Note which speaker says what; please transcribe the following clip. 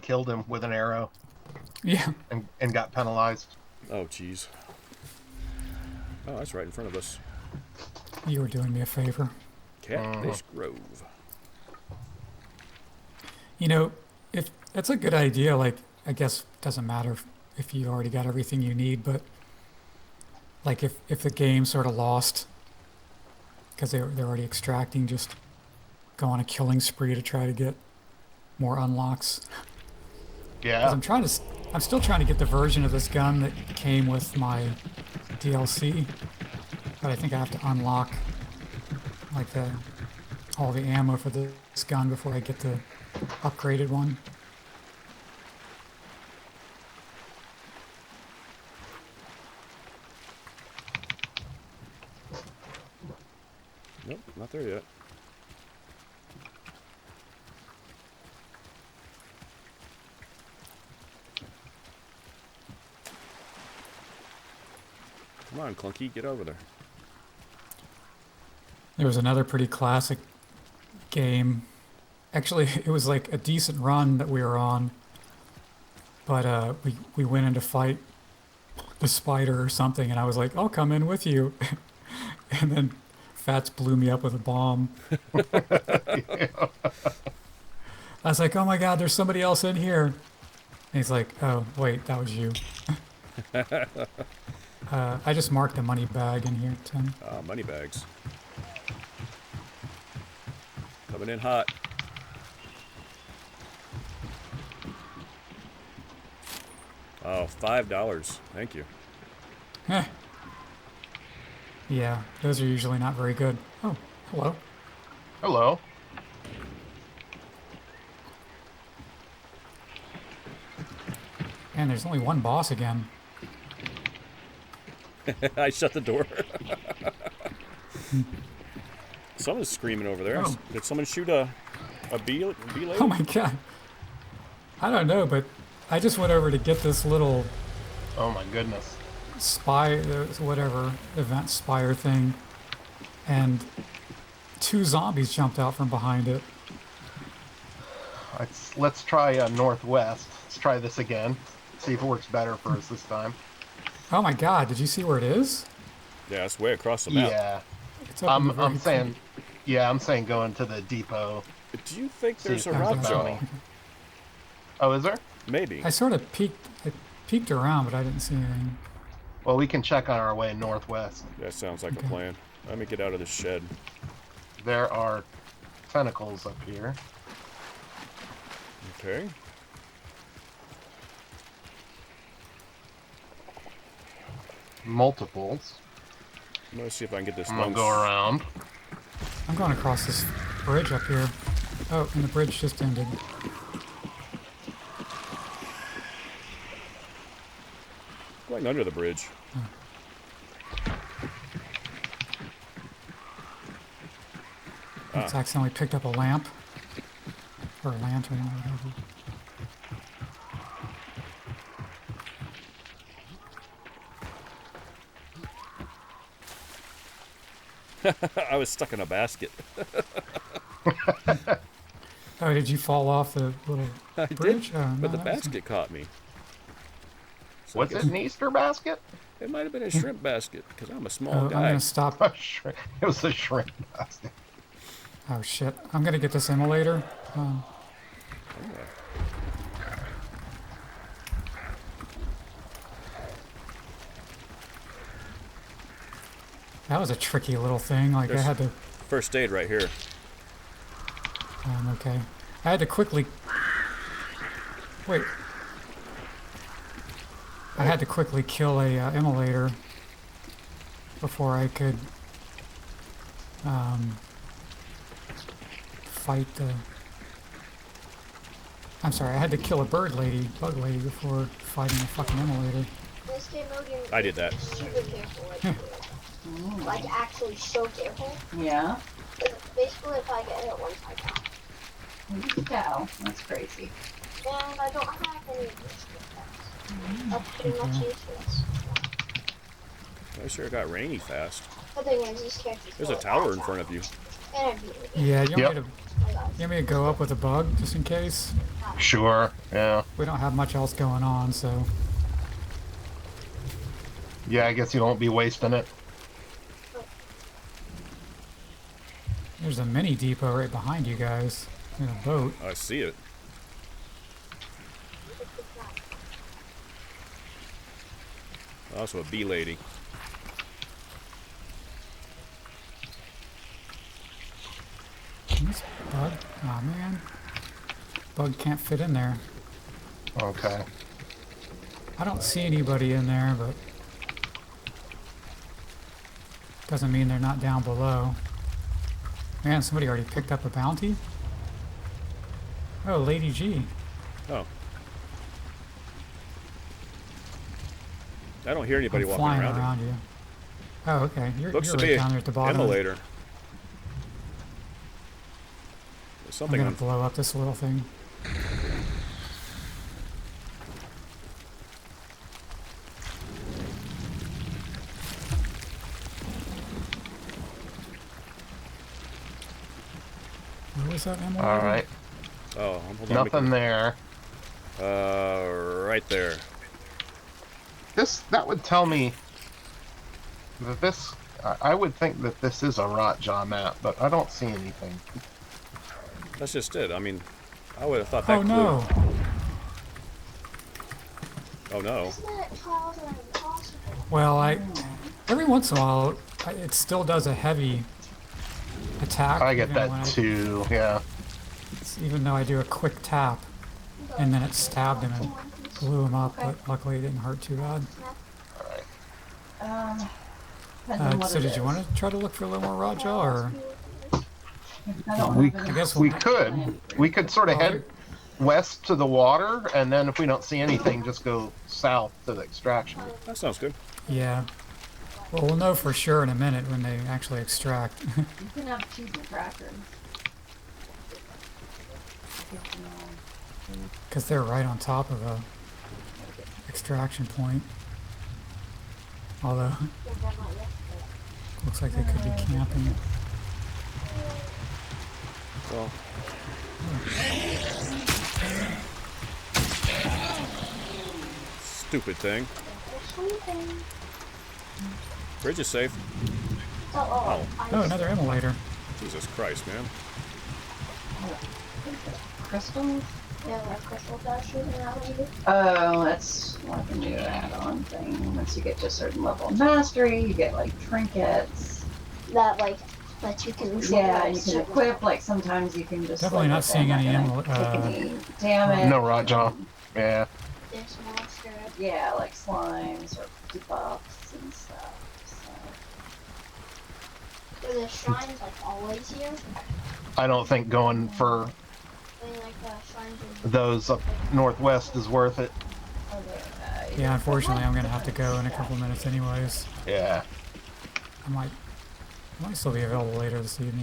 Speaker 1: killed him with an arrow
Speaker 2: Yeah.
Speaker 1: and got penalized.
Speaker 3: Oh, jeez. Oh, that's right in front of us.
Speaker 2: You were doing me a favor.
Speaker 3: Catfish Grove.
Speaker 2: You know, if that's a good idea, like, I guess it doesn't matter if you already got everything you need, but like if the game sort of lost because they're already extracting, just go on a killing spree to try to get more unlocks.
Speaker 1: Yeah.
Speaker 2: 'Cause I'm still trying to get the version of this gun that came with my DLC, but I think I have to unlock like all the ammo for this gun before I get the upgraded one.
Speaker 3: Nope, not there yet. Come on, Clunky, get over there.
Speaker 2: There was another pretty classic game. Actually, it was like a decent run that we were on, but we went in to fight the spider or something, and I was like, I'll come in with you. And then Fats blew me up with a bomb. I was like, oh my god, there's somebody else in here. And he's like, oh, wait, that was you. I just marked a money bag in here, Tim.
Speaker 3: Money bags. Coming in hot. Oh, $5. Thank you.
Speaker 2: Heh. Yeah, those are usually not very good. Oh, hello.
Speaker 1: Hello.
Speaker 2: And there's only one boss again.
Speaker 3: I shut the door. Someone's screaming over there.
Speaker 2: Oh.
Speaker 3: Did someone shoot a bee lady?
Speaker 2: Oh my god. I don't know, but I just went over to get this little
Speaker 1: Oh my goodness.
Speaker 2: whatever, event spire thing, and 2 zombies jumped out from behind it.
Speaker 1: Let's try northwest. Let's try this again. See if it works better for us this time.
Speaker 2: Oh my god, did you see where it is?
Speaker 3: Yeah, it's way across the map.
Speaker 1: Yeah.
Speaker 2: It's up in the very
Speaker 1: I'm saying, yeah, I'm saying go into the depot.
Speaker 3: Do you think there's a
Speaker 1: if
Speaker 3: rock
Speaker 1: there's
Speaker 3: zone?
Speaker 1: bounty. Oh, is there?
Speaker 3: Maybe.
Speaker 2: I sort of peeked around, but I didn't see anything.
Speaker 1: Well, we can check on our way northwest.
Speaker 3: That sounds like
Speaker 2: Okay.
Speaker 3: a plan. Let me get out of this shed.
Speaker 1: There are tentacles up here.
Speaker 3: Okay.
Speaker 1: Multiples.
Speaker 3: I'm gonna see if I can get this
Speaker 1: I'm gonna
Speaker 3: one.
Speaker 1: go around.
Speaker 2: I'm going across this bridge up here. Oh, and the bridge just ended.
Speaker 3: Going under the bridge.
Speaker 2: It's accidentally picked up a lamp. Or a lantern or whatever.
Speaker 3: I was stuck in a basket.
Speaker 2: Oh, did you fall off the little
Speaker 3: I
Speaker 2: bridge?
Speaker 3: did,
Speaker 2: Oh,
Speaker 3: but
Speaker 2: no,
Speaker 3: the
Speaker 2: that was-
Speaker 3: basket caught me. So
Speaker 1: What's
Speaker 3: I
Speaker 1: it,
Speaker 3: guess
Speaker 1: an Easter basket?
Speaker 3: it might have been a shrimp basket because I'm a small
Speaker 2: Oh, I'm
Speaker 3: guy.
Speaker 2: gonna stop.
Speaker 1: A shrimp. It was a shrimp basket.
Speaker 2: Oh shit! I'm gonna get this immolator. That was a tricky little thing. Like I
Speaker 3: There's-
Speaker 2: had to.
Speaker 3: First aid right here.
Speaker 2: Okay. I had to quickly. Wait. I had to quickly kill a immolator before I could fight the. I'm sorry. I had to kill a bug lady before fighting a fucking immolator.
Speaker 4: This game mode, you're
Speaker 3: I did that.
Speaker 4: super careful. Like actually so careful.
Speaker 5: Yeah.
Speaker 4: Basically, if I get hit once, I die.
Speaker 5: Holy cow. That's crazy.
Speaker 4: And I don't have any of these effects. That's pretty much useless.
Speaker 3: I sure got rainy fast.
Speaker 4: The thing is, these characters
Speaker 3: There's a
Speaker 4: go
Speaker 3: tower in
Speaker 4: fast.
Speaker 3: front of you.
Speaker 4: Interview.
Speaker 2: Yeah, you want,
Speaker 1: Yep.
Speaker 2: you want me to go up with a bug just in case?
Speaker 1: Sure. Yeah.
Speaker 2: We don't have much else going on, so
Speaker 1: Yeah, I guess you won't be wasting it.
Speaker 2: there's a mini depot right behind you guys in a boat.
Speaker 3: I see it. Also a bee lady.
Speaker 2: This bug, oh man, bug can't fit in there.
Speaker 1: Okay.
Speaker 2: I don't see anybody in there, but doesn't mean they're not down below. Man, somebody already picked up a bounty? Oh, Lady G.
Speaker 3: Oh. I don't hear anybody
Speaker 2: I'm
Speaker 3: walking
Speaker 2: flying
Speaker 3: around.
Speaker 2: around you. Oh, okay. You're,
Speaker 3: Looks
Speaker 2: you're
Speaker 3: to
Speaker 2: right
Speaker 3: be
Speaker 2: down there at the
Speaker 3: an
Speaker 2: bottom.
Speaker 3: immolator. There's
Speaker 2: I'm
Speaker 3: something
Speaker 2: gonna
Speaker 3: on.
Speaker 2: blow up this little thing. Where was that emerald?
Speaker 1: All right.
Speaker 3: Oh, hold on.
Speaker 1: Nothing there.
Speaker 3: Right there.
Speaker 1: That would tell me that this. I would think that this is a Rotjaw map, but I don't see anything.
Speaker 3: That's just it. I mean, I would have thought that
Speaker 2: Oh
Speaker 3: clue.
Speaker 2: no!
Speaker 3: Oh no.
Speaker 4: Isn't it Trials and Impossible?
Speaker 2: Well, every once in a while, it still does a heavy attack.
Speaker 1: I get
Speaker 2: even when
Speaker 1: that too. Yeah.
Speaker 2: even though I do a quick tap, and then it stabbed him and blew him up, but luckily it didn't hurt too bad.
Speaker 5: Depends on what
Speaker 2: So
Speaker 5: it
Speaker 2: did you
Speaker 5: is.
Speaker 2: want to try to look for a little more Rotjaw, or
Speaker 5: I don't
Speaker 1: We
Speaker 5: have
Speaker 2: I
Speaker 5: any-
Speaker 2: guess
Speaker 1: we
Speaker 2: we'll,
Speaker 1: could sort of head west to the water, and then if we don't see anything, just go south to the extraction.
Speaker 3: That sounds good.
Speaker 2: yeah. Well, we'll know for sure in a minute when they actually extract.
Speaker 5: You can have cheese and crackers.
Speaker 2: Because they're right on top of a extraction point. Although, looks like they could be camping.
Speaker 3: Well. Stupid thing. Bridge is safe.
Speaker 4: Oh,
Speaker 2: Oh, another immolator.
Speaker 3: Jesus Christ, man.
Speaker 5: Crystals?
Speaker 4: Yeah, like crystal dashes around you.
Speaker 5: Oh, that's like a new add-on thing. Once you get to a certain level of mastery, you get like trinkets.
Speaker 4: That you can
Speaker 5: Yeah, you can equip. Like sometimes you can just
Speaker 2: Definitely
Speaker 5: like,
Speaker 2: not
Speaker 5: okay,
Speaker 2: seeing
Speaker 5: I'm
Speaker 2: any
Speaker 5: not gonna take any damage.
Speaker 1: No Rotjaw. Yeah.
Speaker 4: This monster.
Speaker 5: Yeah, like slimes or debuffs and stuff. So.
Speaker 4: Are the shrines like always here?
Speaker 1: I don't think going for
Speaker 4: I mean, like the shrines in
Speaker 1: those up northwest is worth it.
Speaker 2: Yeah, unfortunately, I'm going to have to go in a couple minutes anyways.
Speaker 1: Yeah.
Speaker 2: I might still be available later this evening.